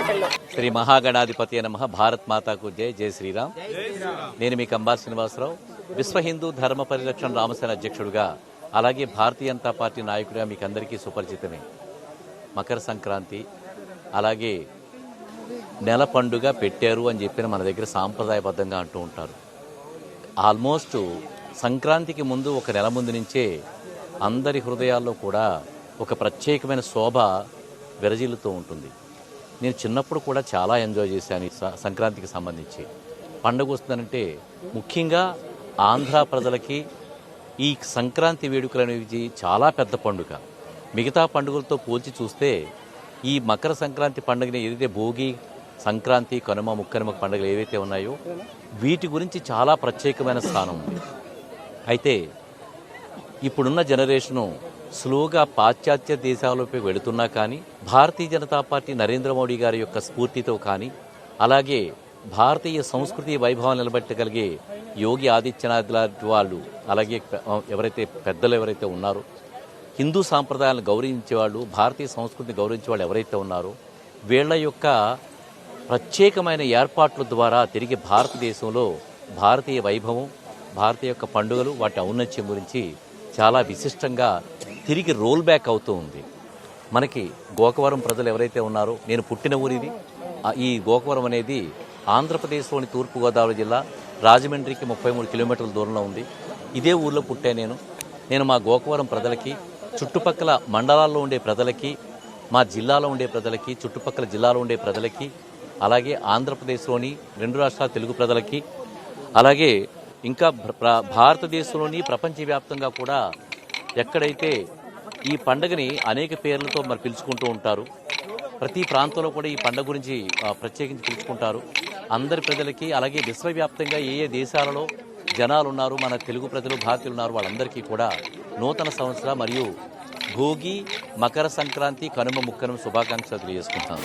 మాటల్లో. శ్రీ మహాగణాధిపతి నమః. భారత్ మాతాకు జై. జై శ్రీరామ్. నేను మీ కంబార్ శ్రీనివాసరావు, విశ్వ హిందూ ధర్మ పరిరక్షణ రామసేన అధ్యక్షుడిగా, అలాగే భారతీయ జనతా పార్టీ నాయకుడిగా మీకు అందరికీ సుపరిచితమే. మకర సంక్రాంతి అలాగే నెల పండుగ పెట్టారు అని చెప్పిన మన దగ్గర సాంప్రదాయబద్ధంగా అంటూ ఉంటారు. ఆల్మోస్ట్ సంక్రాంతికి ముందు ఒక నెల ముందు నుంచే అందరి హృదయాల్లో కూడా ఒక ప్రత్యేకమైన శోభ విరజిల్లుతూ ఉంటుంది. నేను చిన్నప్పుడు కూడా చాలా ఎంజాయ్ చేశాను ఈ సంక్రాంతికి సంబంధించి. పండుగ వస్తుందంటే ముఖ్యంగా ఆంధ్ర ప్రజలకి ఈ సంక్రాంతి వేడుకలు అనేవి చాలా పెద్ద పండుగ. మిగతా పండుగలతో పోల్చి చూస్తే ఈ మకర సంక్రాంతి పండుగని ఏదైతే భోగి, సంక్రాంతి, కనుమ, ముక్కనుమ పండుగలు ఏవైతే ఉన్నాయో వీటి గురించి చాలా ప్రత్యేకమైన స్థానం ఉంది. అయితే ఇప్పుడున్న జనరేషను స్లోగా పాశ్చాత్య దేశాలపై వెళుతున్నా కానీ, భారతీయ జనతా పార్టీ నరేంద్ర మోడీ గారి యొక్క స్ఫూర్తితో కానీ, అలాగే భారతీయ సంస్కృతి వైభవం నిలబెట్టగలిగే యోగి ఆదిత్యనాథ్ లాంటి వాళ్ళు, అలాగే ఎవరైతే పెద్దలు ఎవరైతే ఉన్నారో, హిందూ సాంప్రదాయాలను గౌరవించేవాళ్ళు, భారతీయ సంస్కృతిని గౌరవించే వాళ్ళు ఎవరైతే ఉన్నారో వీళ్ల యొక్క ప్రత్యేకమైన ఏర్పాట్ల ద్వారా తిరిగి భారతదేశంలో భారతీయ వైభవం, భారతీయ యొక్క పండుగలు, వాటి ఔన్నత్యం గురించి చాలా విశిష్టంగా తిరిగి రోల్ బ్యాక్ అవుతూ ఉంది. మనకి గోకవరం ప్రజలు ఎవరైతే ఉన్నారో, నేను పుట్టిన ఊరిది. ఈ గోకవరం అనేది ఆంధ్రప్రదేశ్లోని తూర్పుగోదావరి జిల్లా రాజమండ్రికి 33 కిలోమీటర్ల దూరంలో ఉంది. ఇదే ఊర్లో పుట్టాను నేను. మా గోకవరం ప్రజలకి, చుట్టుపక్కల మండలాల్లో ఉండే ప్రజలకి, మా జిల్లాలో ఉండే ప్రజలకి, చుట్టుపక్కల జిల్లాలో ఉండే ప్రజలకి, అలాగే ఆంధ్రప్రదేశ్లోని 2 రాష్ట్రాల తెలుగు ప్రజలకి, అలాగే ఇంకా భారతదేశంలోని ప్రపంచవ్యాప్తంగా కూడా ఎక్కడైతే ఈ పండుగని అనేక పేర్లతో మరి పిలుచుకుంటూ ఉంటారు. ప్రతి ప్రాంతంలో కూడా ఈ పండుగ గురించి ప్రత్యేకించి పిలుచుకుంటారు. అందరి ప్రజలకి, అలాగే విశ్వవ్యాప్తంగా ఏ ఏ దేశాలలో జనాలు ఉన్నారు, మన తెలుగు ప్రజలు, భారతీయులు ఉన్నారు, వాళ్ళందరికీ కూడా నూతన సంవత్సర మరియు భోగి, మకర సంక్రాంతి, కనుమ, ముక్కనుమ శుభాకాంక్షలు తెలియజేసుకుంటాను.